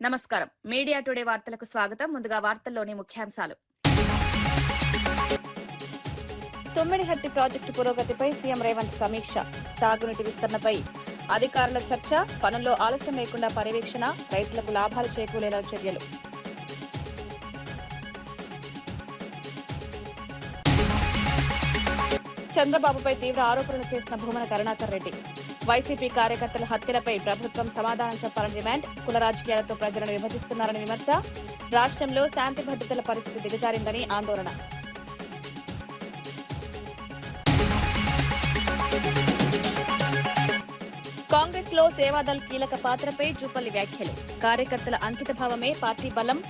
నమస్కారం. Media today వార్తలకు స్వాగతం. ముందుగా వార్తల్లోని ముఖ్యాంశాలు. తుమ్మిడిహట్టి ప్రాజెక్టు పురోగతిపై సీఎం రేవంత్ సమీక్ష. సాగునీటి విస్తరణపై అధికారుల చర్చ. పనుల్లో ఆలస్యం లేకుండా పర్యవేక్షణ. రైతులకు లాభాలు చేకూరేలా చర్యలు. చంద్రబాబుపై తీవ్ర ఆరోపణలు చేసిన భూమన కరుణాకర్ రెడ్డి. వైసీపీ కార్యకర్తల హత్యలపై ప్రభుత్వం సమాధానం చెప్పాలని డిమాండ్. కుల రాజకీయాలతో ప్రజలను విభజిస్తున్నారని విమర్శ. రాష్ట్రంలో శాంతి భద్రతల పరిస్థితి దిగజారిందని ఆందోళన. కాంగ్రెస్ లో సేవాదల్ కీలక పాత్రపై జూపల్లి వ్యాఖ్యలు. కార్యకర్తల అంకితభావమే పార్టీ బలం.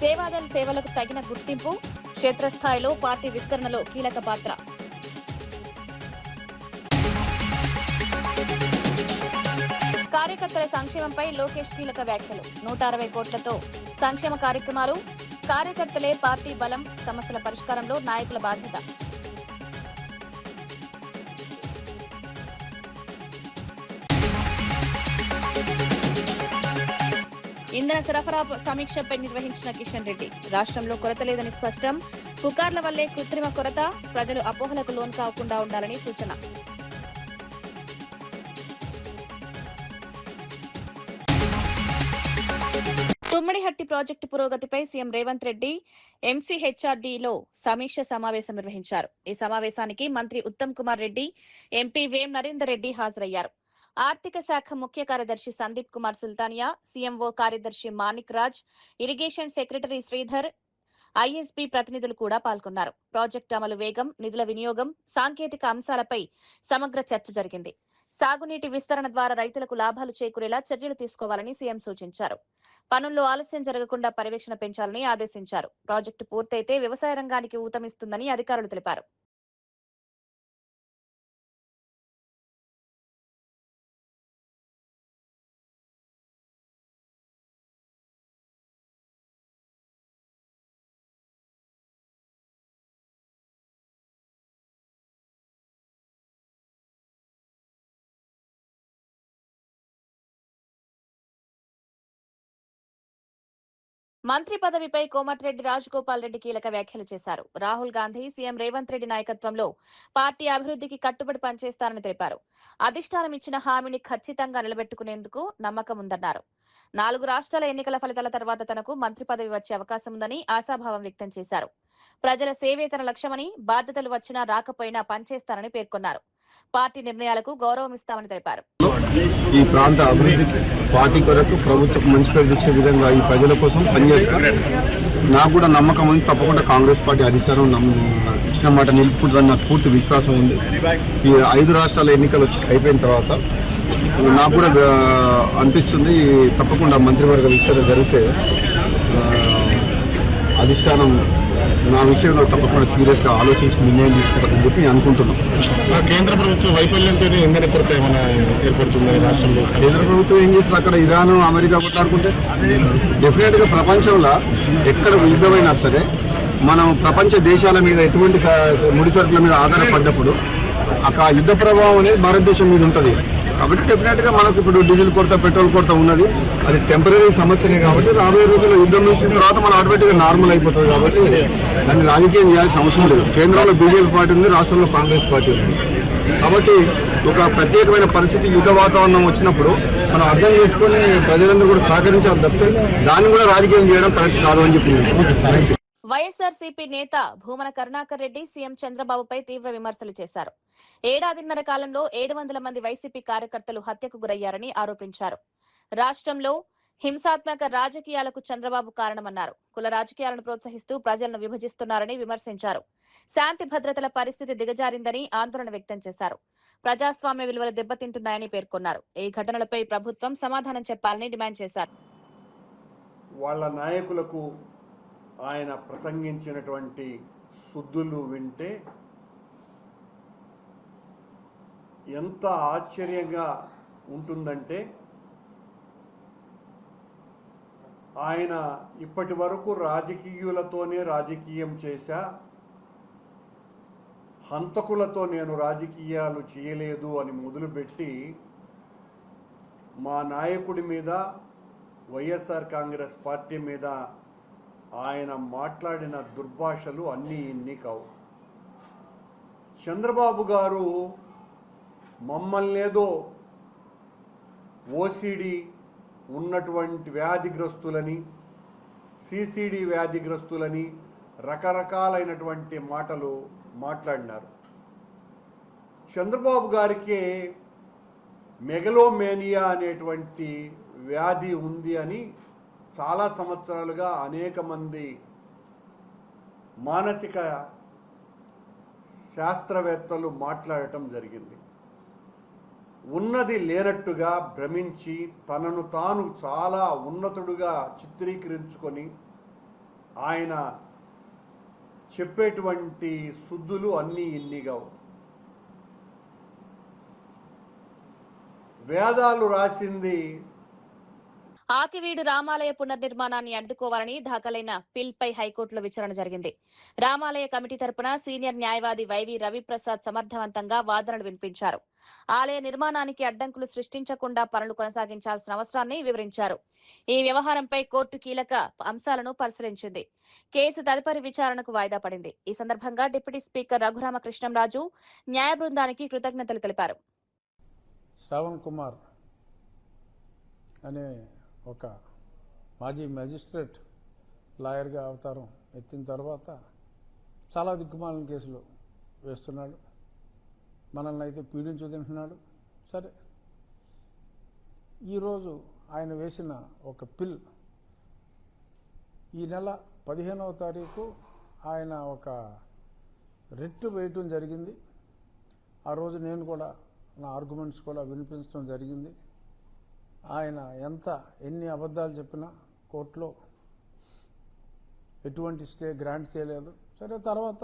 సేవాదల్ సేవలకు తగిన గుర్తింపు. క్షేత్రస్థాయిలో పార్టీ విస్తరణలో కీలక పాత్ర. కార్యకర్తల సంక్షేమంపై లోకేష్ కీలక వ్యాఖ్యలు. 160 కోట్లతో సంక్షేమ కార్యక్రమాలు. కార్యకర్తలే పార్టీ బలం. సమస్యల పరిష్కారంలో నాయకుల బాధ్యత. ఇంధన సరఫరా సమీక్షపై నిర్వహించిన కిషన్ రెడ్డి. రాష్ట్రంలో కొరత లేదని స్పష్టం. పుకార్ల వల్లే కృత్రిమ కొరత. ప్రజలు అపోహలకు లోన్ కాకుండా ఉండాలని సూచన. తుమ్మిడిహట్టి ప్రాజెక్టు పురోగతిపై సీఎం రేవంత్ రెడ్డి ఎంసీహెచ్ఆర్డీలో సమీక్ష సమావేశం నిర్వహించారు. ఈ సమావేశానికి మంత్రి ఉత్తమ్ కుమార్ రెడ్డి, ఎంపీ వేం నరేందర్ రెడ్డి హాజరయ్యారు. ఆర్థిక శాఖ ముఖ్య కార్యదర్శి సందీప్ కుమార్ సుల్తానియా, సీఎంఓ కార్యదర్శి Manik Raj, irrigation secretary Sridhar, ISB ప్రతినిధులు కూడా పాల్గొన్నారు. ప్రాజెక్టు అమలు వేగం, నిధుల వినియోగం, సాంకేతిక అంశాలపై సమగ్ర చర్చ జరిగింది. సాగునీటి విస్తరణ ద్వారా రైతులకు లాభాలు చేకూరేలా చర్యలు తీసుకోవాలని సీఎం సూచించారు. పనుల్లో ఆలస్యం జరగకుండా పర్యవేక్షణ పెంచాలని ఆదేశించారు. ప్రాజెక్టు పూర్తయితే వ్యవసాయ రంగానికి ఊతమిస్తుందని అధికారులు తెలిపారు. మంత్రి పదవిపై కోమటిరెడ్డి రాజగోపాల్ రెడ్డి కీలక వ్యాఖ్యలు చేశారు. రాహుల్ గాంధీ, సీఎం రేవంత్ రెడ్డి నాయకత్వంలో పార్టీ అభివృద్ధికి కట్టుబడి పనిచేస్తారని తెలిపారు. అధిష్టానం ఇచ్చిన హామీని ఖచ్చితంగా నిలబెట్టుకునేందుకు నమ్మకం ఉందన్నారు. 4 రాష్ట్రాల ఎన్నికల ఫలితాల తర్వాత తనకు మంత్రి పదవి వచ్చే అవకాశం ఉందని ఆశాభావం వ్యక్తం చేశారు. ప్రజల సేవే తన లక్ష్యమని, బాధ్యతలు వచ్చినా రాకపోయినా పనిచేస్తారని పేర్కొన్నారు. పార్టీ నిర్ణయాలకు గౌరవం ఇస్తామని తెలిపారు. ఈ ప్రాంత అభివృద్ధికి పార్టీ కొరకు ప్రభుత్వం మంచి పేరు తెచ్చే విధంగా ఈ ప్రజల కోసం పనిచేస్తారు. నాకు కూడా నమ్మకం ఉంది. తప్పకుండా కాంగ్రెస్ పార్టీ అధికారం ఇచ్చిన మాట నిలుపుకుంటుందని నాకు పూర్తి విశ్వాసం ఉంది. ఈ 5 రాష్ట్రాల ఎన్నికలు అయిపోయిన తర్వాత నాకు కూడా అనిపిస్తుంది తప్పకుండా మంత్రివర్గ విస్తరణ జరిగితే అధిష్టానం నా విషయంలో తప్పకుండా సీరియస్ గా ఆలోచించి నిర్ణయం తీసుకుంటారని చెప్పి నేను అనుకుంటున్నాను. కేంద్ర ప్రభుత్వం వైఫల్యంతో ఇంధన కొరత ఏమైనా ఏర్పడుతుంది రాష్ట్రంలో? కేంద్ర ప్రభుత్వం ఏం చేస్తుంది? అక్కడ ఇరాన్, అమెరికా కొట్లాడుకుంటే డెఫినెట్ గా ప్రపంచంలో ఎక్కడ యుద్ధమైనా సరే మనం ప్రపంచ దేశాల మీద ఎటువంటి ముడి సరుకుల మీద ఆధారపడ్డప్పుడు ఆ యుద్ధ ప్రభావం అనేది భారతదేశం మీద ఉంటుంది. కాబట్టి డెఫినెట్ గా మనకు ఇప్పుడు డీజిల్ కొరత, పెట్రోల్ కొరత ఉన్నది. అది టెంపరీ సమస్యనే కాబట్టి రాబోయే రోజుల్లో యుద్ధం ముగిసిన తర్వాత మనం ఆటోమేటిక్ గా నార్మల్ అయిపోతుంది. కాబట్టి దాన్ని రాజకీయం చేయాల్సిన అవసరం లేదు. కేంద్రంలో బీజేపీ పార్టీ ఉంది, రాష్ట్రంలో కాంగ్రెస్ పార్టీ ఉంది. కాబట్టి ఒక ప్రత్యేకమైన పరిస్థితి, యుద్ధ వాతావరణం వచ్చినప్పుడు మనం అర్థం చేసుకుని ప్రజలందరూ కూడా సహకరించాలి తప్పితే దాన్ని కూడా రాజకీయం చేయడం కరెక్ట్ కాదు అని చెప్పి. వైఎస్ఆర్సీపీ నేత భూమన కరుణాకర్ రెడ్డి సీఎం చంద్రబాబుపై తీవ్ర విమర్శలు చేశారు. ఏడాదిన్నర కాలంలో 700 మంది వైసీపీ కార్యకర్తలు హత్యకు గురయ్యారని ఆరోపించారు. రాష్ట్రంలో హింసాత్మక రాజకీయాలకు చంద్రబాబు కారణమన్నారు. కుల రాజకీయాలను ప్రోత్సహిస్తూ ప్రజలను విభజిస్తున్నారని విమర్శించారు. శాంతి భద్రతల పరిస్థితి దిగజారిందని ఆందోళన వ్యక్తం చేశారు. ప్రజాస్వామ్య విలువలు దెబ్బతింటున్నాయని పేర్కొన్నారు. ఈ ఘటనలపై ప్రభుత్వం సమాధానం చెప్పాలని డిమాండ్ చేశారు. వాళ్ళ నాయకులకు ఆయన ప్రసంగించినటువంటి శుద్ధులు వింటే ఎంత ఆశ్చర్యంగా ఉంటుందంటే, ఆయన ఇప్పటి వరకు రాజకీయులతోనే రాజకీయం చేశా, హంతకులతో నేను రాజకీయాలు చేయలేదు అని మొదలుపెట్టి మా నాయకుడి మీద వైఎస్ఆర్ కాంగ్రెస్ పార్టీ మీద ఆయన మాట్లాడిన దుర్భాషలు అన్నీ ఇన్ని కావు. చంద్రబాబు గారు మమ్మల్ని ఏదో ఓసిడి ఉన్నటువంటి వ్యాధిగ్రస్తులని, సిసిడి వ్యాధిగ్రస్తులని రకరకాలైనటువంటి మాటలు మాట్లాడినారు. చంద్రబాబు గారికి మెగలోమేనియా అనేటువంటి వ్యాధి ఉంది అని చాలా సంవత్సరాలుగా అనేక మంది మానసిక శాస్త్రవేత్తలు మాట్లాడటం జరిగింది. ఉన్నది లేనట్టుగా భ్రమించి తనను తాను చాలా ఉన్నతుడుగా చిత్రీకరించుకొని ఆయన చెప్పేటువంటి శుద్ధులు అన్నీ ఇన్నిగా. వేదాలు రాసింది ఆకివీడు రామాలయ పునర్నిర్మాణాన్ని అడ్డుకోవాలని దాఖలైన పిల్పై హైకోర్టులో విచారణ జరిగింది. రామాలయ కమిటీ తరపున సీనియర్ న్యాయవాది వైవి రవిప్రసాద్ సమర్థవంతంగా వాదనలు వినిపించారు. ఆలయ నిర్మాణానికి అడ్డంకులు సృష్టించకుండా పనులు కొనసాగించాల్సిన అవసరాన్ని వివరించారు. ఈ వ్యవహారంపై కోర్టు కీలక అంశాలను పరిశీలించింది. కేసు తదుపరి విచారణకు వాయిదా పడింది. ఈ సందర్భంగా డిప్యూటీ స్పీకర్ రఘురామకృష్ణంరాజు న్యాయ బృందానికి కృతజ్ఞతలు తెలిపారు. శ్రావణ్ కుమార్ అనే ఒక మాజీ మెజిస్ట్రేట్ లాయర్గా అవతారం ఎత్తిన తర్వాత చాలా దిక్కుమాలిన కేసులు వేస్తున్నాడు. మనల్ని అయితే పీడించు తింటున్నాడు. సరే, ఈరోజు ఆయన వేసిన ఒక పిల్ ఈ నెల 15వ తారీఖు ఆయన ఒక రిట్ వేయటం జరిగింది. ఆ రోజు నేను కూడా నా ఆర్గ్యుమెంట్స్ కూడా వినిపించడం జరిగింది. ఆయన ఎన్ని అబద్ధాలు చెప్పినా కోర్టులో ఎటువంటి స్టే గ్రాంట్ చేయలేదు. సరే, తర్వాత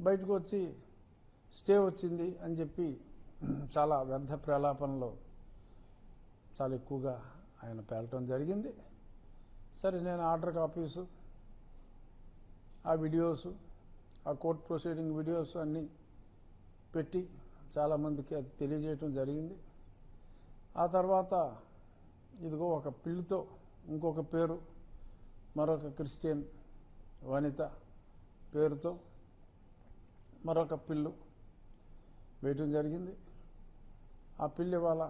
బయటకు వచ్చి స్టే వచ్చింది అని చెప్పి చాలా వ్యర్థ ప్రలాపనలో చాలా ఎక్కువగా ఆయన పేలటం జరిగింది. సరే, నేను ఆర్డర్ కాపీసు, ఆ వీడియోసు, ఆ కోర్ట్ ప్రొసీడింగ్ వీడియోస్ అన్నీ పెట్టి చాలామందికి అది తెలియజేయటం జరిగింది. ఆ తర్వాత ఇదిగో ఒక పిల్లితో ఇంకొక పేరు, మరొక క్రిస్టియన్ వనిత పేరుతో మరొక పిల్లు వేయటం జరిగింది. ఆ పిల్లి ఇవాళ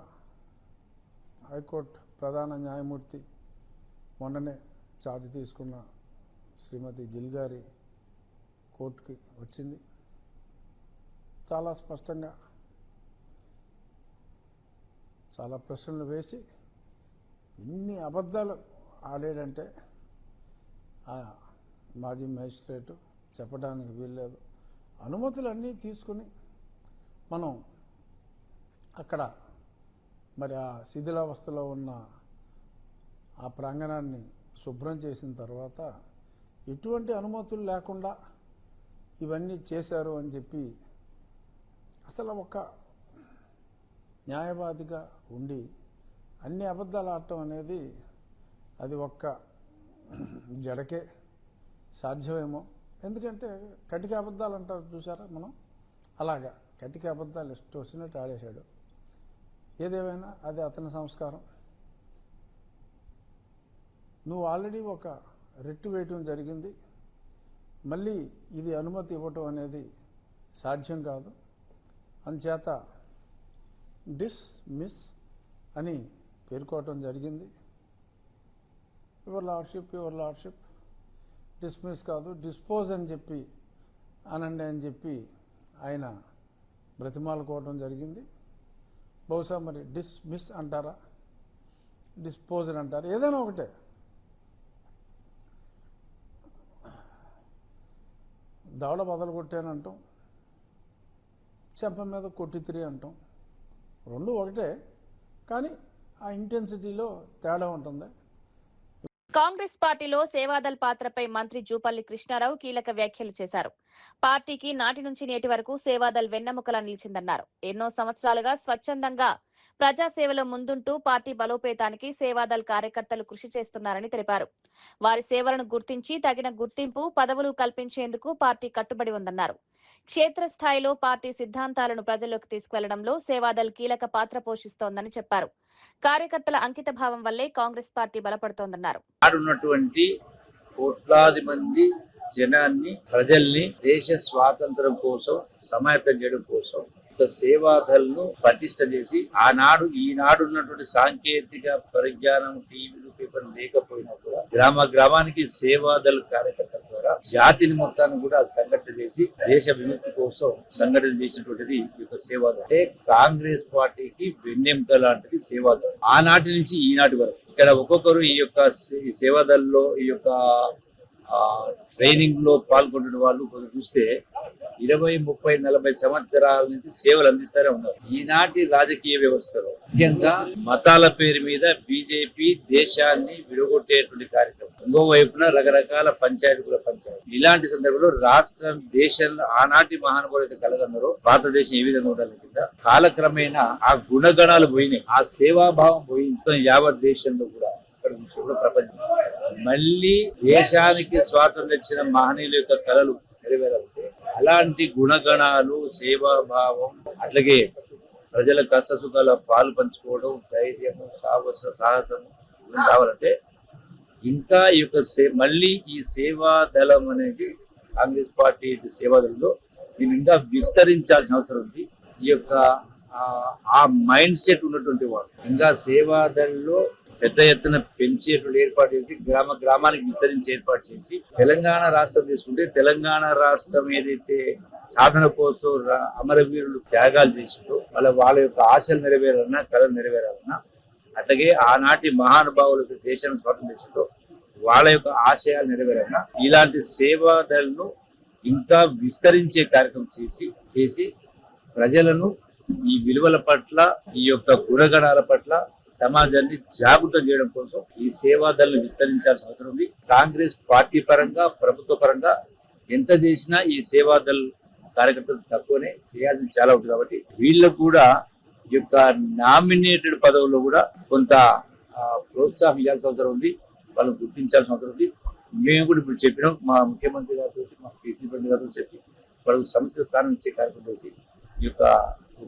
హైకోర్టు ప్రధాన న్యాయమూర్తి మొన్ననే ఛార్జ్ తీసుకున్న శ్రీమతి గిల్ గారి కోర్టుకి వచ్చింది. చాలా స్పష్టంగా చాలా ప్రశ్నలు వేసి ఇన్ని అబద్ధాలు ఆడాడంటే ఆ మాజీ మేజిస్ట్రేటు చెప్పడానికి వీల్లేదు. అనుమతులన్నీ తీసుకుని మనం అక్కడ మరి ఆ శిథిలావస్థలో ఉన్న ఆ ప్రాంగణాన్ని శుభ్రం చేసిన తర్వాత ఎటువంటి అనుమతులు లేకుండా ఇవన్నీ చేశారు అని చెప్పి అసలు ఒక న్యాయవాదిగా ఉండి అన్ని అబద్ధాలు ఆడటం అనేది అది ఒక్క జడకే సాధ్యమేమో. ఎందుకంటే కటిక అబద్ధాలు అంటారు చూసారా మనం, అలాగా కటిక అబద్ధాలు ఇష్టం వచ్చినట్టు ఆడేశాడు. ఏదేమైనా అది అతని సంస్కారం. నువ్వు ఆల్రెడీ ఒక రిట్ వేయటం జరిగింది, మళ్ళీ ఇది అనుమతి ఇవ్వటం అనేది సాధ్యం కాదు. అందుచేత డిస్మిస్ అని పేర్కోవటం జరిగింది. యువర్ లార్డ్షిప్ డిస్మిస్ కాదు, డిస్పోజ్ అని చెప్పి అనండి అని చెప్పి ఆయన బ్రతిమాలుకోవటం జరిగింది. బహుశా మరి డిస్మిస్ అంటారా, డిస్పోజ్ అని అంటారా, ఏదైనా ఒకటే. దవడ బదలు కొట్టానంటాం, చెంప మీద కొట్టితిరి అంటాం, రెండు ఒకటే, కానీ ఆ ఇంటెన్సిటీలో తేడా ఉంటుంది. కాంగ్రెస్ పార్టీలో సేవాదల్ పాత్రపై మంత్రి జూపల్లి కృష్ణారావు కీలక వ్యాఖ్యలు చేశారు. పార్టీకి నాటి నుంచి నేటి వరకు సేవాదల్ వెన్నెముకలా నిలిచిందన్నారు. ఎన్నో సంవత్సరాలుగా స్వచ్ఛందంగా ప్రజాసేవలో ముందుంటూ పార్టీ బలోపేతానికి సేవాదల్ కార్యకర్తలు కృషి చేస్తున్నారని తెలిపారు. వారి సేవలను గుర్తించి తగిన గుర్తింపు, పదవులు కల్పించేందుకు పార్టీ కట్టుబడి ఉందన్నారు. క్షేత్రస్థాయిలో పార్టీ సిద్ధాంతాలను ప్రజల్లోకి తీసుకువెళ్లడంలో సేవాదల్ కీలక పాత్ర పోషిస్తోందని చెప్పారు. కార్యకర్తల అంకిత భావం వల్లే కాంగ్రెస్ పార్టీ బలపడుతోందన్నారు. ఉన్నటువంటి కోట్లాది మంది జనాన్ని, ప్రజల్ని దేశ స్వాతంత్రం కోసం సమాయత్తం చేయడం కోసం సేవాదల్ను పటిష్ట చేసి ఈనాడు ఉన్నటువంటి సాంకేతిక పరిజ్ఞానం, టీవీలు, పేపర్లు లేకపోయినా కూడా గ్రామానికి సేవాదల్ కార్యకర్తల ద్వారా జాతిని మొత్తాన్ని కూడా సంఘటన చేసి దేశ విముక్తి కోసం సంఘటన చేసినటువంటిది ఈ యొక్క సేవాదల్. అంటే కాంగ్రెస్ పార్టీకి వెన్నెముక లాంటిది సేవాదల్. ఆనాటి నుంచి ఈనాటి వరకు ఇక్కడ ఒక్కొక్కరు ఈ యొక్క సేవాదల్లో ఈ యొక్క ట్రైనింగ్ లో పాల్గొన్న వాళ్ళు కొంచెం చూస్తే 20, 30, 40 సంవత్సరాల నుంచి సేవలు అందిస్తూనే ఉన్నారు. ఈనాటి రాజకీయ వ్యవస్థలో ముఖ్యంగా మతాల పేరు మీద బీజేపీ దేశాన్ని విడగొట్టేటువంటి కార్యక్రమం, ఇంకో వైపున రకరకాల పంచాయతీల పంచాయతీ. ఇలాంటి సందర్భంలో రాష్ట్రం, దేశంలో ఆనాటి మహానుభావులు కలగన్నారో భారతదేశం ఏ విధంగా ఉండాలి కింద కాలక్రమేణా ఆ గుణగణాలు పోయినాయి, ఆ సేవాభావం పోయి యావత్ దేశంలో కూడా ప్రపంచం మళ్ళీ దేశానికి స్వాతంత్రం ఇచ్చిన మహనీయుల యొక్క కళలు నెరవేరాలంటే అలాంటి గుణగణాలు, సేవాభావం, అట్లాగే ప్రజల కష్ట సుఖాల పాలు పంచుకోవడం, ధైర్యము, సాహసము కావాలంటే ఇంకా ఈ యొక్క మళ్ళీ ఈ సేవాదళం అనేది కాంగ్రెస్ పార్టీ సేవాదళంలో దీన్ని ఇంకా విస్తరించాల్సిన అవసరం ఉంది. ఈ యొక్క ఆ మైండ్ సెట్ ఉన్నటువంటి వాళ్ళు ఇంకా సేవాదళంలో పెద్ద ఎత్తున పెంచేటువంటి ఏర్పాటు చేసి గ్రామానికి విస్తరించి ఏర్పాటు చేసి తెలంగాణ రాష్ట్రం తీసుకుంటే తెలంగాణ రాష్ట్రం ఏదైతే సాధన కోసం అమరవీరులు త్యాగాలు చేసిందో వాళ్ళ యొక్క ఆశలు నెరవేరాలన్నా, కళలు నెరవేరాలన్నా, అట్లాగే ఆనాటి మహానుభావులకు దేశాన్ని స్వాతంత్రించిందో వాళ్ళ యొక్క ఆశయాలు నెరవేరాలన్నా ఇలాంటి సేవాదళను ఇంకా విస్తరించే కార్యక్రమం చేసి ప్రజలను ఈ విలువల పట్ల, ఈ యొక్క గుణగణాల పట్ల సమాజాన్ని జాగృతం చేయడం కోసం ఈ సేవాదళను విస్తరించాల్సిన అవసరం ఉంది. కాంగ్రెస్ పార్టీ పరంగా, ప్రభుత్వ పరంగా ఎంత చేసినా ఈ సేవాదళ కార్యకర్తలు తక్కువనే, చేయాల్సింది చాలా ఉంటుంది. కాబట్టి వీళ్ళకు కూడా ఈ యొక్క నామినేటెడ్ పదవుల్లో కూడా కొంత ప్రోత్సాహం ఇవ్వాల్సిన అవసరం ఉంది, వాళ్ళని గుర్తించాల్సిన అవసరం ఉంది. మేము కూడా ఇప్పుడు చెప్పినాం, మా ముఖ్యమంత్రి గారితో, మా కేసీ రెడ్డి గారితో చెప్పి వాళ్ళకు సముచిత స్థానం ఇచ్చే కార్యక్రమం చేసి ఈ యొక్క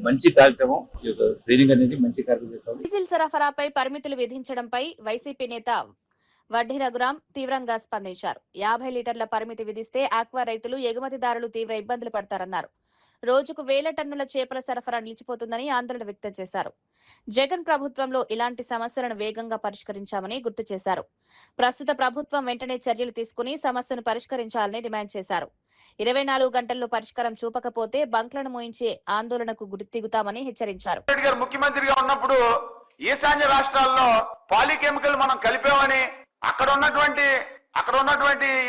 మంచి కార్యక్రమం, ఈ యొక్క ట్రైనింగ్ అనేది మంచి కార్యక్రమం చేస్తాం. డీజిల్ సరఫరాపై పరిమితులు విధించడంపై వైసీపీ నేత వడ్డీ రఘురాం తీవ్రంగా స్పందించారు. 50 లీటర్ల పరిమితి విధిస్తే ఆక్వా రైతులు, ఎగుమతిదారులు తీవ్ర ఇబ్బందులు పడతారన్నారు. రోజుకు 1000 టన్నుల చేపల సరఫరా నిలిచిపోతుందని ఆందోళన వ్యక్తం చేశారు. జగన్ ప్రభుత్వంలో ఇలాంటి సమస్యలను వేగంగా పరిష్కరించామని గుర్తు చేశారు. ప్రస్తుత ప్రభుత్వం వెంటనే చర్యలు తీసుకుని సమస్యను పరిష్కరించాలని డిమాండ్ చేశారు. 24 గంటల్లో పరిష్కారం చూపకపోతే బంక్లను మోయించే ఆందోళనకు గుర్తిగుతామని హెచ్చరించారు. ముఖ్యమంత్రిగా ఉన్నప్పుడు ఈశాన్య రాష్ట్రాల్లో పాలికెమికల్ మనం కలిపామని అక్కడ ఉన్నటువంటి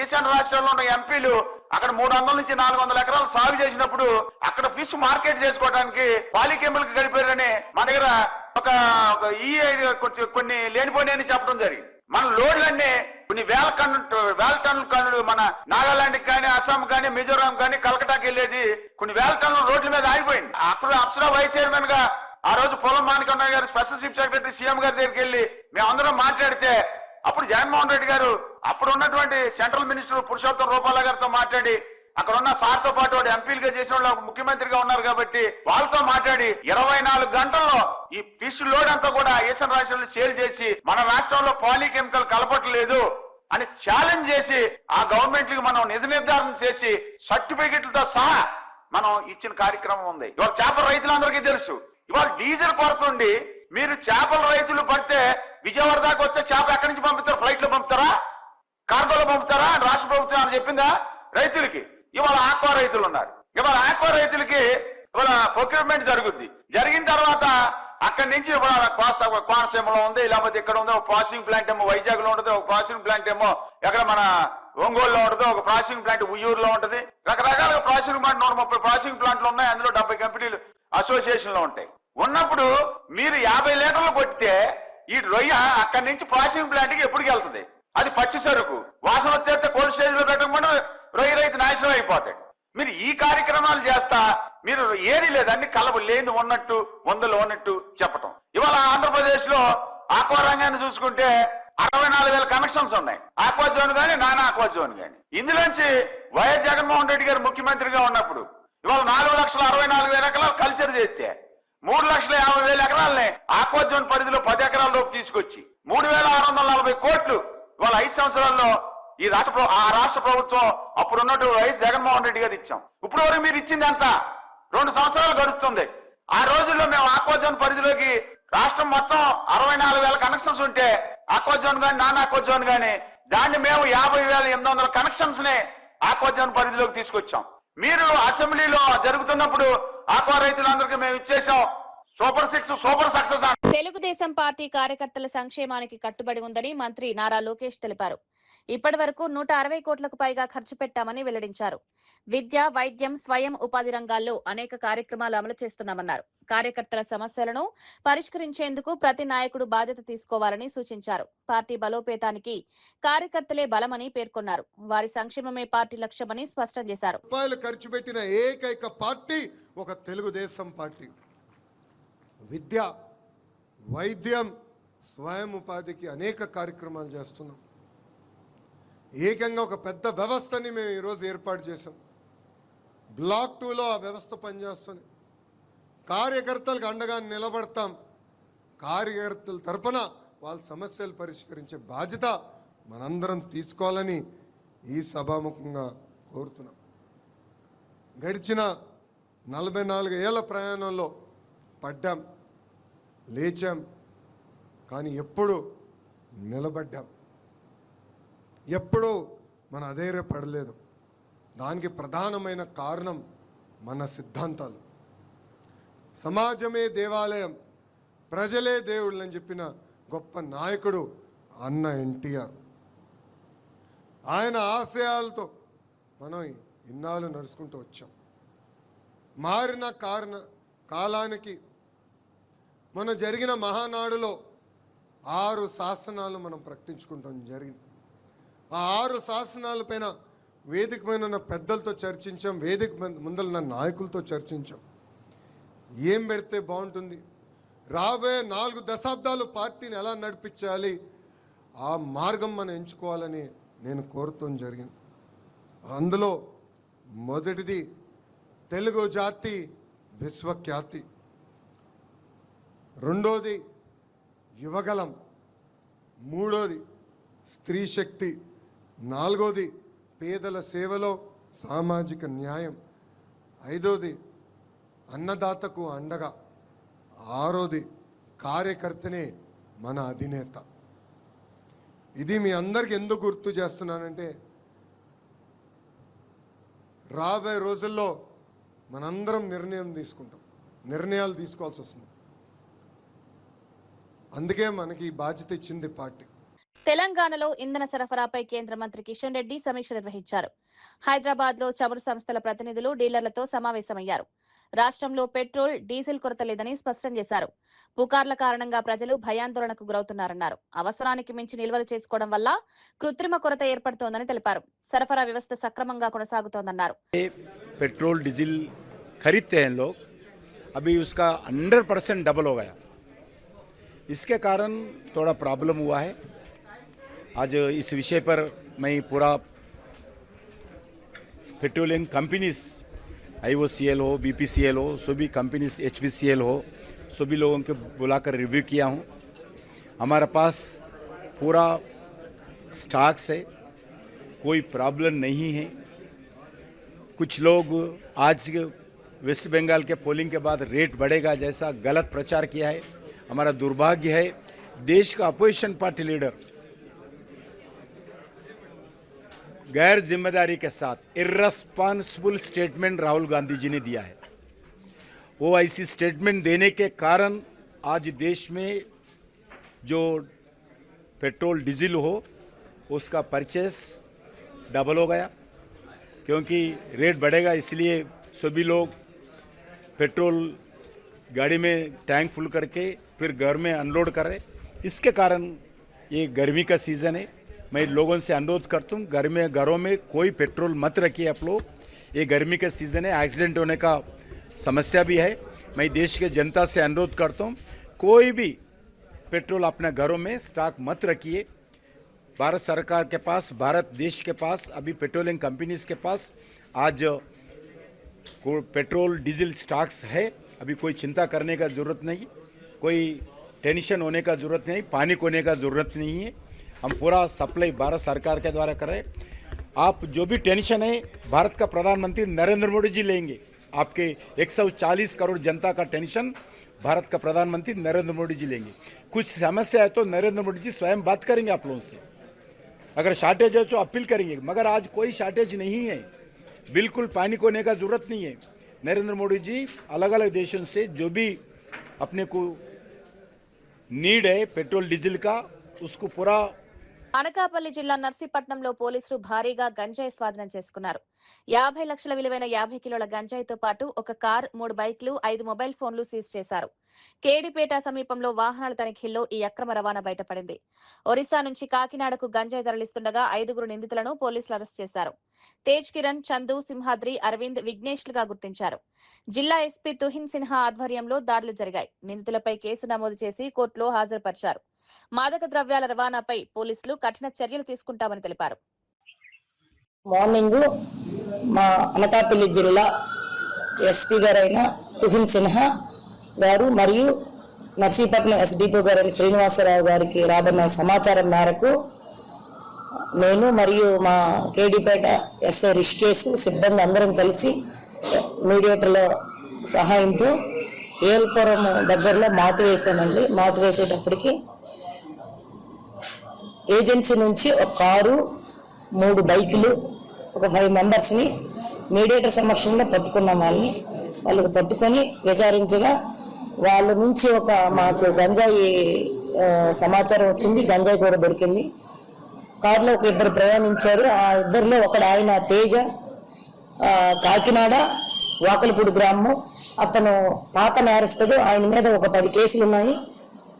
ఈశాన్య రాష్ట్రాల్లో ఉన్న ఎంపీలు అక్కడ 300 నుంచి 400 ఎకరాలు సాగు చేసినప్పుడు అక్కడ ఫిష్ మార్కెట్ చేసుకోవడానికి పాలికెమికల్ కలిపారని మన దగ్గర కొన్ని లేనిపోయినాయని చెప్పడం జరిగింది. మన లోడ్లన్నీ కొన్ని వేల టన్నుల కన్నులు మన నాగాలాండ్ కానీ, అస్సాం కానీ, మిజోరాం కానీ, కలకటాకి వెళ్ళేది కొన్ని వేల టన్నుల రోడ్ల మీద ఆగిపోయింది. అప్పుడు అప్సరా వైస్ చైర్మన్ గా ఆ రోజు పొలం మాణికన్నయ్య గారు స్పెషల్ చీఫ్ సెక్రటరీ సీఎం గారి దగ్గరికి వెళ్ళి మేమందరం మాట్లాడితే అప్పుడు జగన్మోహన్ రెడ్డి గారు అప్పుడు ఉన్నటువంటి సెంట్రల్ మినిస్టర్ పురుషోత్తం రూపాల గారితో మాట్లాడి అక్కడ ఉన్న సార్తో పాటు వాడు ఎంపీలుగా చేసిన వాళ్ళు ముఖ్యమంత్రిగా ఉన్నారు కాబట్టి వాళ్ళతో మాట్లాడి 24 గంటల్లో ఈ ఫిష్ లోడ్ అంతా కూడా ఈశాన్య రాష్ట్రాల్లో సేల్ చేసి మన రాష్ట్రంలో పాలికెమికల్ కలపట్లేదు అని ఛాలెంజ్ చేసి ఆ గవర్నమెంట్ కి మనం నిజ నిర్ధారణ చేసి సర్టిఫికెట్లతో సహా మనం ఇచ్చిన కార్యక్రమం ఉంది. ఇవాళ చేపల రైతులందరికీ తెలుసు, ఇవాళ డీజిల్ కొరత ఉండి మీరు చేపల రైతులు పడితే విజయవాడ దాకా వస్తే చేప ఎక్కడి నుంచి పంపుతారు? ఫ్లైట్ లో పంపుతారా, కార్గోలో పంపుతారా? రాష్ట్ర ప్రభుత్వం అని చెప్పిందా రైతులకి? ఇవాళ ఆక్వా రైతులు ఉన్నారు. ఇవాళ ఆక్వా రైతులకి ఇవాళ ప్రొక్యూర్మెంట్ జరుగుద్ది. జరిగిన తర్వాత అక్కడి నుంచి కోనసీమలో ఉంది, లేకపోతే ఇక్కడ ఉంది. ఒక ప్రాసెసింగ్ ప్లాంట్ ఏమో వైజాగ్ లో ఉంటుంది, ఒక ప్రాసెసింగ్ ప్లాంట్ ఏమో ఎక్కడ మన ఒంగోలులో ఉంటుంది, ఒక ప్రాసెసింగ్ ప్లాంట్ ఉయ్యూరులో ఉంటుంది. రకరకాలుగా ప్రాసెసింగ్ ప్లాంట్ 130 ప్రాసెసింగ్ ప్లాంట్లు ఉన్నాయి. అందులో 70 కంపెనీలు అసోసియేషన్ లో ఉంటాయి. ఉన్నప్పుడు మీరు 50 లీటర్లు కొట్టితే ఈ రొయ్య అక్కడి నుంచి ప్రాసెసింగ్ ప్లాంట్ కి ఎప్పటికి వెళ్తుంది? అది పచ్చి సరుకు వాసన వచ్చేస్తే కోల్డ్ స్టేజ్ లో పెట్టకుండా రొయ్య రైతు నాశనం అయిపోతాడు. మీరు ఈ కార్యక్రమాలు చేస్తా మీరు ఏది లేదు, అన్ని కలబు లేని ఉన్నట్టు వందలు ఉన్నట్టు చెప్పటం. ఇవాళ ఆంధ్రప్రదేశ్ లో ఆక్వా రంగాన్ని చూసుకుంటే 64,000 కనెక్షన్స్ ఉన్నాయి. ఆక్వా జోన్ గానీ, నాన్ ఆక్వా జోన్ గానీ. ఇందులోంచి వైఎస్ జగన్మోహన్ రెడ్డి గారు ముఖ్యమంత్రిగా ఉన్నప్పుడు ఇవాళ 4,64,000 ఎకరాలు కల్చర్ చేస్తే 3,50,000 ఎకరాలని ఆక్వాజోన్ పరిధిలో 10 ఎకరాల లోపు తీసుకొచ్చి 3,640 కోట్లు ఇవాళ 5 సంవత్సరాల్లో ఈ రాష్ట్ర ప్రభుత్వం అప్పుడున్నట్టు వైఎస్ జగన్మోహన్ రెడ్డి గారు ఇచ్చాం. ఇప్పుడు వరకు మీరు ఇచ్చింది ఎంత? 2 సంవత్సరాలు గడుస్తుంది. ఆ రోజుల్లో మేము ఆక్వాజోన్ పరిధిలోకి రాష్ట్రం మొత్తం 64,000 కనెక్షన్స్ ఉంటే ఆక్వాజోన్ గాని నాన్ ఆక్వాజోన్ గాని దాన్ని మేము 50,800 కనెక్షన్స్ ని ఆక్వాజోన్ పరిధిలోకి తీసుకొచ్చాం. మీరు అసెంబ్లీలో జరుగుతున్నప్పుడు ఆక్వా రైతులందరికీ మేము ఇచ్చేసాం super 6 super success. Telugu Desam party కార్యకర్తల సంక్షేమానికి కట్టుబడి ఉందని మంత్రి నారా లోకేష్ తెలిపారు. ఇప్పటి వరకు 160 కోట్లకు పైగా ఖర్చు పెట్టామని వెల్లడించారు. విద్య, వైద్యం, స్వయం ఉపాధి రంగాల్లో అనేక కార్యక్రమాలు అమలు చేస్తున్నామన్నారు. కార్యకర్తల సమస్యలను పరిష్కరించేందుకు ప్రతి నాయకుడు బాధ్యత తీసుకోవాలని సూచించారు. పార్టీ బలోపేతానికి కార్యకర్తలే బలమని పేర్కొన్నారు. వారి సంక్షేమమే పార్టీ లక్ష్యమని స్పష్టం చేశారు. రూపాయలు ఖర్చు పెట్టిన ఏకైక పార్టీ ఒక తెలుగుదేశం పార్టీ. విద్య, వైద్యం, స్వయం ఉపాధికి అనేక కార్యక్రమాలు చేస్తున్నాం. ఏకంగా ఒక పెద్ద వ్యవస్థని మేము ఈరోజు ఏర్పాటు చేసాం. బ్లాక్ 2లో ఆ వ్యవస్థ పనిచేస్తుంది. కార్యకర్తలకు అండగా నిలబడతాం. కార్యకర్తల తరపున వాళ్ళ సమస్యలు పరిష్కరించే బాధ్యత మనందరం తీసుకోవాలని ఈ సభాముఖంగా కోరుతున్నాం. గడిచిన 44 ఏళ్ల ప్రయాణంలో పడ్డాం, లేచాం, కానీ ఎప్పుడు నిలబడ్డాం, ఎప్పుడూ మన అధైర్యపడలేదు. దానికి ప్రధానమైన కారణం మన సిద్ధాంతాలు. సమాజమే దేవాలయం, ప్రజలే దేవుళ్ళు అని చెప్పిన గొప్ప నాయకుడు అన్న ఎన్టీఆర్. ఆయన ఆశయాలతో మనం ఇన్నాళ్ళు నడుచుకుంటూ వచ్చాం. మారిన కాలానికి మనం జరిగిన మహానాడులో 6 శాసనాలు మనం ప్రకటించుకుంటాం జరిగింది. ఆ 6 శాసనాలపైన వేదిక పైన ఉన్న పెద్దలతో చర్చించాం, వేదిక ముందల నాయకులతో చర్చించాం. ఏం పెడితే బాగుంటుంది, రాబోయే 4 దశాబ్దాలు పార్టీని ఎలా నడిపించాలి, ఆ మార్గం మనం ఎంచుకోవాలని నేను కోరుతాం జరిగింది. అందులో మొదటిది తెలుగు జాతి విశ్వఖ్యాతి, రెండోది యువగలం, మూడోది స్త్రీ శక్తి, నాలుగోది పేదల సేవలో సామాజిక న్యాయం, ఐదోది అన్నదాతకు అండగా, ఆరోది కార్యకర్తనే మన అధినేత. ఇది మీ అందరికి ఎందుకు గుర్తు చేస్తున్నానంటే రాబోయే రోజుల్లో మనందరం నిర్ణయాలు తీసుకోవాల్సి వస్తుంది. అందుకే మనకి ఈ బాధ్యత ఇచ్చింది పార్టీ. తెలంగాణలో ఇంధన సరఫరాపై కేంద్ర మంత్రి కిషన్ రెడ్డి సమీక్ష నిర్వహించారు. హైదరాబాద్ లో చమురు సంస్థల ప్రతినిధులు డీలర్లతో సమావేశమయ్యారు. రాష్ట్రంలో పెట్రోల్, డీజిల్ కొరత లేదని స్పష్టం చేశారు. పుకార్ల కారణంగా ప్రజలు భయాందోళనకు గురవుతున్నారన్నారు. అవసరానికి మించి నిల్వలు చేసుకోవడం వల్ల కృత్రిమ కొరత ఏర్పడుతోందని తెలిపారు. సరఫరా వ్యవస్థ సక్రమంగా కొనసాగుతోందన్నారు. पेट्रोल डीजल खरीदते हैं लोग, अभी उसका 100% डबल हो गया. इसके कारण थोड़ा प्रॉब्लम हुआ है. आज इस विषय पर मैं पूरा पेट्रोलियम कंपनीज, IOCL हो, BPCL हो, सभी कंपनीज, HPCL हो, सभी लोगों को बुलाकर रिव्यू किया हूँ. हमारे पास पूरा स्टॉक्स है, कोई प्रॉब्लम नहीं है. कुछ लोग आज वेस्ट बंगाल के पोलिंग के बाद रेट बढ़ेगा जैसा गलत प्रचार किया है. हमारा दुर्भाग्य है, देश का अपोजिशन पार्टी लीडर गैर जिम्मेदारी के साथ इर्रेस्पॉन्सिबल स्टेटमेंट राहुल गांधी जी ने दिया है. वो ऐसी स्टेटमेंट देने के कारण आज देश में जो पेट्रोल डीजल हो उसका परचेस डबल हो गया, क्योंकि रेट बढ़ेगा इसलिए सभी लोग पेट्रोल गाड़ी में टैंक फुल करके फिर घर में अनलोड कर रहे. इसके कारण ये गर्मी का सीज़न है. मैं लोगों से अनुरोध करता हूँ, घरों में कोई पेट्रोल मत रखिए आप लोग. ये गर्मी का सीज़न है, एक्सीडेंट होने का समस्या भी है. मैं देश के जनता से अनुरोध करता हूँ, कोई भी पेट्रोल अपने घरों में स्टॉक मत रखिए. भारत सरकार के पास, भारत देश के पास, अभी पेट्रोलियम कंपनीज के पास आज पेट्रोल डीजल स्टॉक्स है, अभी कोई चिंता करने का ज़रूरत नहीं, कोई टेंशन होने का ज़रूरत नहीं, पैनिक होने का ज़रूरत नहीं है। हम पूरा सप्लाई भारत सरकार के द्वारा कर रहे हैं। आप जो भी टेंशन है भारत का प्रधानमंत्री नरेंद्र मोदी जी लेंगे। आपके 140 करोड़ जनता का टेंशन भारत का प्रधानमंत्री नरेंद्र मोदी जी लेंगे। कुछ समस्या है तो नरेंद्र मोदी जी स्वयं बात करेंगे आप लोगों से। अगर शॉर्टेज है तो अपील करेंगे, मगर आज कोई शॉर्टेज नहीं है, बिल्कुल पैनिक होने का जरूरत नहीं है। नरेंद्र मोदी जी अलग अलग देशों से जो भी अपने को नीड है पेट्रोल डीजल का, उसको पूरा। అనకాపల్లి జిల్లా నర్సీపట్నంలో పోలీసులు భారీగా గంజాయి స్వాధీనం చేసుకున్నారు. 50 లక్షల విలువైన 50 కిలోల గంజాయితో పాటు ఒక కార్, 3 బైక్లు, 5 మొబైల్ ఫోన్లు సీజ్ చేశారు. కేడిపేట సమీపంలో వాహనాల తనిఖీల్లో ఈ అక్రమ రవాణా బయటపడింది. ఒరిస్సా నుంచి కాకినాడకు గంజాయి తరలిస్తుండగా 5 నిందితులను పోలీసులు అరెస్ట్ చేశారు. తేజ్ కిరణ్, చందు, సింహాద్రి, అరవింద్, విఘ్నేష్లుగా గుర్తించారు. జిల్లా ఎస్పీ తుహిన్ సిన్హా ఆధ్వర్యంలో దాడులు జరిగాయి. నిందితులపై కేసు నమోదు చేసి కోర్టులో హాజరుపరిచారు. మాదక ద్రవ్యాల రవాణాపై పోలీసులు కఠిన చర్యలు తీసుకుంటామని తెలిపారు. మార్నింగ్ మా అనకాపల్లి జిల్లా ఎస్పీ గారైన తుహిన్ సిన్హా గారు మరియు నర్సీపట్నం ఎస్డిపో గారైన శ్రీనివాసరావు గారికి రాబడిన సమాచారం మేరకు నేను మరియు మా కేడిపేట ఎస్ఐ రిషికేశ్ సిబ్బంది అందరం కలిసి మీడియేటర్ల సహాయంతో ఏల్పురం దగ్గరలో మాటు వేసామండి. మాటు వేసేటప్పటికి ఏజెన్సీ నుంచి ఒక కారు, 3 బైకులు, ఒక 5 మెంబర్స్ని మీడియేటర్ సమక్షంలో పట్టుకున్నాం. వాళ్ళకి పట్టుకొని విచారించగా వాళ్ళ నుంచి మాకు గంజాయి సమాచారం వచ్చింది. గంజాయి కూడా దొరికింది. కారులో ఒక 2 ప్రయాణించారు. ఆ 2లో ఒకడు ఆయన తేజ, కాకినాడ వాకలపూడి గ్రామం. అతను పాత నేరస్తుడు. ఆయన మీద ఒక 10 కేసులు ఉన్నాయి.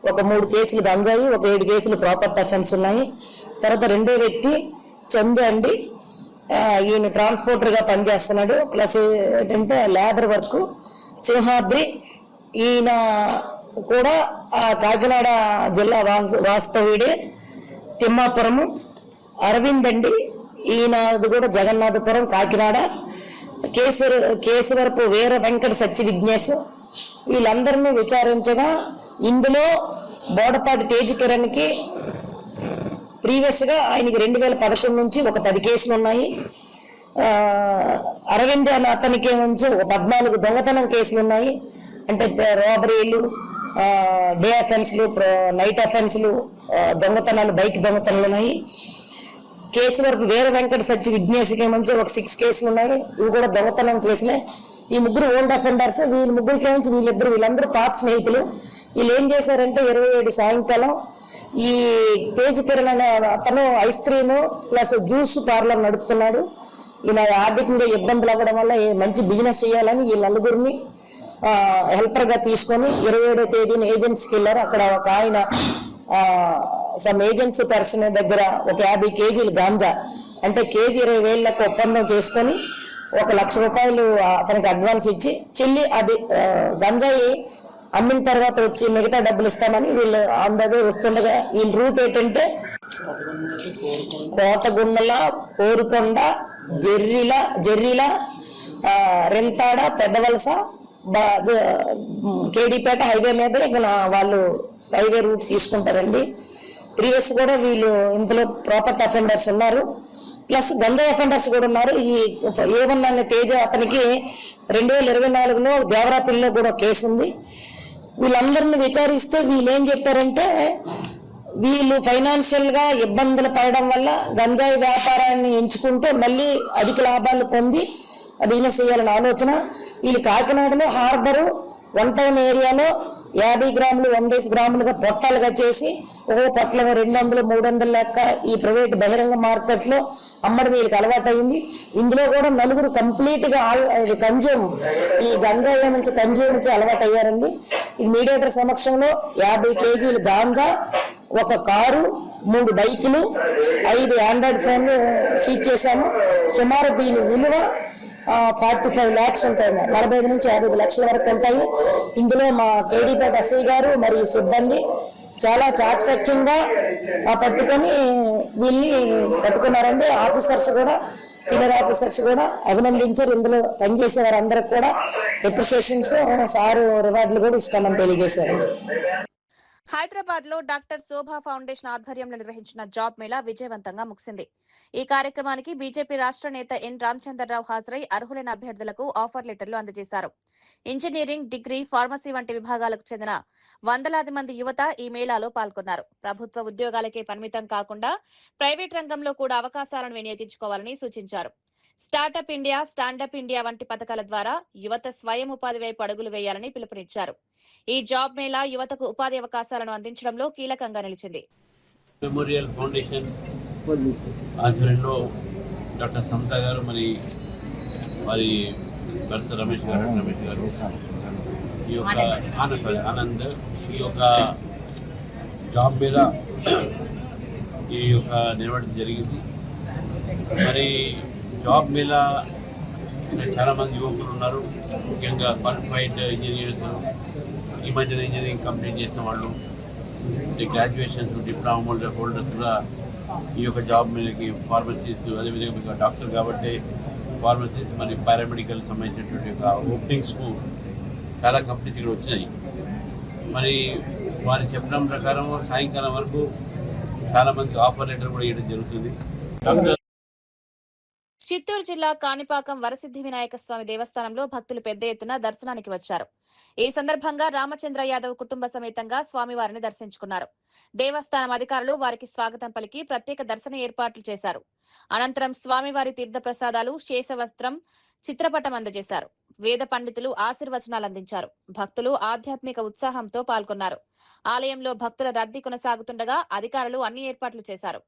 ఒక 3 కేసులు గంజాయి, ఒక 7 కేసులు ప్రాపర్టీ అఫెన్స్ ఉన్నాయి. తర్వాత 2వ వ్యక్తి చందు అండి, ఈయన ట్రాన్స్పోర్టర్గా పనిచేస్తున్నాడు, ప్లస్ ఏంటంటే లేబర్ వర్క్. సింహాద్రి ఈయన కూడా కాకినాడ జిల్లా వాస్తవ్యుడే, తిమ్మాపురము. అరవింద్ అండి, ఈయనది కూడా జగన్నాథపురం, కాకినాడ. కేశవరపు వీర వెంకట సత్య విఘ్నేశ్. వీళ్ళందరినీ విచారించగా ఇందులో బోడపాటి తేజ్ కిరణ్కి ప్రీవియస్గా ఆయనకి 2011 నుంచి ఒక 10 కేసులు ఉన్నాయి. అరవింద్ అనే అతనికి నుంచి ఒక 14 దొంగతనం కేసులు ఉన్నాయి. అంటే రాబరీలు, డే అఫెన్స్లు, నైట్ అఫెన్స్లు, దొంగతనాలు, బైక్ దొంగతనాలు ఉన్నాయి. కేశవరపు వీర వెంకట సత్య విఘ్నేశ్కి నుంచి ఒక 6 కేసులు ఉన్నాయి. ఇవి కూడా దొంగతనం కేసులే. ఈ 3 ఓల్డ్ అఫెండర్స్. వీళ్ళ ముగ్గురికి నుంచి వీళ్ళందరూ పాత స్నేహితులు. వీళ్ళు ఏం చేశారంటే 27 సాయంకాలం ఈ తేజ్ కిరణ్ అనే అతను ice cream plus juice parlour నడుపుతున్నాడు. ఈయన ఆర్థికంగా ఇబ్బందులు అవ్వడం వల్ల మంచి బిజినెస్ చేయాలని ఈ నలుగురిని హెల్పర్గా తీసుకొని 27వ తేదీన ఏజెన్సీకి వెళ్ళారు. అక్కడ ఒక ఆయన సమ్ ఏజెన్సీ పర్సన్ దగ్గర ఒక 50 కేజీలు గాంజా, అంటే కేజీ 20,000 లెక్క ఒప్పందం చేసుకొని 1 లక్ష రూపాయలు అతనికి అడ్వాన్స్ ఇచ్చి చెల్లి అది గంజాయి అమ్మిన తర్వాత వచ్చి మిగతా డబ్బులు ఇస్తామని వీళ్ళు అందరూ వస్తుండగా వీళ్ళ రూట్ ఏంటంటే కోటగుండల, కోరుకొండ, జర్రిల, రెంతాడ, పెద్దవలస, కేడిపేట హైవే మీద ఇక వాళ్ళు హైవే రూట్ తీసుకుంటారండి. ప్రీవియస్ కూడా వీళ్ళు ఇందులో ప్రాపర్టీ అఫెండర్స్ ఉన్నారు, ప్లస్ గంజాయి అఫెండర్స్ కూడా ఉన్నారు. ఈ A1 అనే తేజ అతనికి 2024లో దేవరాపల్లిలో కూడా కేసు ఉంది. వీళ్ళందరిని విచారిస్తే వీళ్ళు ఏం చెప్పారంటే వీళ్ళు ఫైనాన్షియల్గా ఇబ్బందులు పడడం వల్ల గంజాయి వ్యాపారాన్ని ఎంచుకుంటే మళ్ళీ అధిక లాభాలు పొంది బిజినెస్ చేయాలని ఆలోచన. వీళ్ళు కాకినాడలో హార్బరు 1 టౌన్ ఏరియాలో 50 గ్రాములు 100 గ్రాములుగా పొట్టాలుగా చేసి ఒక్కో పొట్ల 200, 300 లెక్క ఈ ప్రైవేట్ బహిరంగ మార్కెట్లో అమ్మడం వీళ్ళకి అలవాటు అయింది. ఇందులో కూడా 4 కంప్లీట్గా కన్జ్యూమ్, ఈ గంజాయి నుంచి కన్జ్యూమ్కి అలవాటు అయ్యారండి. ఇది మీడియేటర్ సమక్షంలో 50 కేజీలు గాంజా, ఒక కారు, 3 బైకులు, 5 ఆండ్రాయిడ్ ఫోన్లు సీజ్ చేశాము. సుమారు దీని విలువ 45 lakhs ఉంటాయి. 45 నుంచి 50 లక్షల వరకు ఉంటాయి. ఇందులో మా కేడీపేట ఎస్ఐ గారు మరియు సిబ్బంది చాలా చాకచక్యంగా పట్టుకొని వీళ్ళని పట్టుకున్నారండి. ఆఫీసర్స్ కూడా, సీనియర్ ఆఫీసర్స్ కూడా అభినందించారు. ఇందులో పనిచేసే వారందరికి కూడా అప్రిషియేషన్స్, సారు రివార్డులు కూడా ఇస్తామని తెలియజేశారు. హైదరాబాద్ లో డాక్టర్ శోభా ఫౌండేషన్ ఆధ్వర్యంలో నిర్వహించిన జాబ్ మేళా విజయవంతంగా ముగిసింది. ఈ కార్యక్రమానికి బీజేపీ రాష్ట్ర నేత ఎన్ రామచంద్రరావు హాజరై అర్హులైన అభ్యర్థులకు ఆఫర్ లెటర్లు అందజేశారు. ఇంజనీరింగ్, డిగ్రీ, ఫార్మసీ వంటి విభాగాలకు చెందిన వందలాది మంది యువత ఈ మేళాలో పాల్గొన్నారు. ప్రభుత్వ ఉద్యోగాలకే పరిమితం కాకుండా ప్రైవేట్ రంగంలో కూడా అవకాశాలను వినియోగించుకోవాలని సూచించారు. స్టార్టప్ ఇండియా, స్టాండప్ ఇండియా వంటి పథకాల ద్వారా యువత స్వయం ఉపాధి వైపు అడుగులు వేయాలని పిలుపునిచ్చారు. ఈ జాబ్ మేళా యువతకు ఉపాధి అవకాశాలను అందించడంలో కీలకంగా నిలిచింది. మెమోరియల్ ఫౌండేషన్ ఆధ్వర్యంలో డాక్టర్ సమత గారు, మరి భర్త రమేష్ గారు ఈ యొక్క ఆనంద్ ఈ యొక్క జాబ్ మేళా నిర్వహించడం జరిగింది. మరి జాబ్ మేళా చాలా మంది యువకులు ఉన్నారు. ముఖ్యంగా క్వాలిఫైడ్ ఇంజనీర్స్, ఈ మధ్యన ఇంజనీరింగ్ కంప్లీట్ చేసిన వాళ్ళు, గ్రాడ్యుయేషన్స్, డిప్లొమా హోల్డర్స్ కూడా ఈ యొక్క జాబ్ మేళకి, ఫార్మసీస్, అదేవిధంగా డాక్టర్ కాబట్టి ఫార్మసీస్, మరి పారామెడికల్ సంబంధించినటువంటి యొక్క ఓపెనింగ్స్కు చాలా కంపెనీస్ ఇక్కడ వచ్చినాయి. మరి వారి చెప్పడం ప్రకారం సాయంకాలం వరకు చాలా మంది ఆఫర్ లెటర్ కూడా ఇవ్వడం జరుగుతుంది. చిత్తూరు జిల్లా కాణిపాకం వరసిద్ధి వినాయక స్వామి దేవస్థానంలో భక్తులు పెద్ద ఎత్తున దర్శనానికి వచ్చారు. ఈ సందర్భంగా రామచంద్ర యాదవ్ కుటుంబ సమేతంగా స్వామివారిని దర్శించుకున్నారు. దేవస్థానం అధికారులు వారికి స్వాగతం పలికి ప్రత్యేక దర్శన ఏర్పాట్లు చేశారు. అనంతరం స్వామివారి తీర్థ ప్రసాదాలు, శేషవస్త్రం, చిత్రపటం అందజేశారు. వేద పండితులు ఆశీర్వచనాలు అందించారు. భక్తులు ఆధ్యాత్మిక ఉత్సాహంతో పాల్గొన్నారు. ఆలయంలో భక్తుల రద్దీ కొనసాగుతుండగా అధికారులు అన్ని ఏర్పాట్లు చేశారు.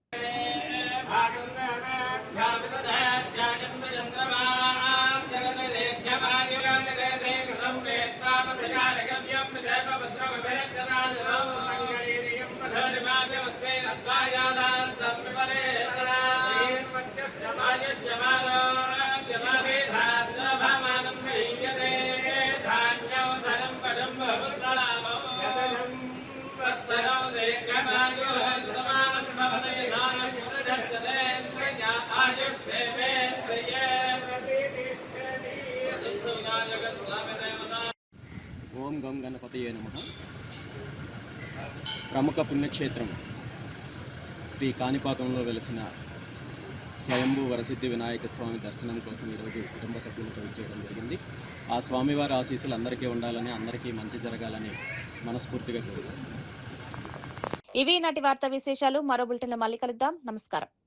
ఓం గం గణపతయే నమః. ప్రముఖ పుణ్యక్షేత్రం శ్రీ కాణిపాకంలో వెలిసిన స్వయంభూ వరసిద్ధి వినాయక స్వామి దర్శనం కోసం ఈరోజు కుటుంబ సభ్యులతో చేయడం జరిగింది. ఆ స్వామివారి ఆశీస్సులు అందరికీ ఉండాలని, అందరికీ మంచి జరగాలని మనస్ఫూర్తిగా కోరుకుంటున్నాను. ఇవి నాటి వార్తా విశేషాలు. మరో బులెటిన్లో మళ్ళీ కలుద్దాం. నమస్కారం.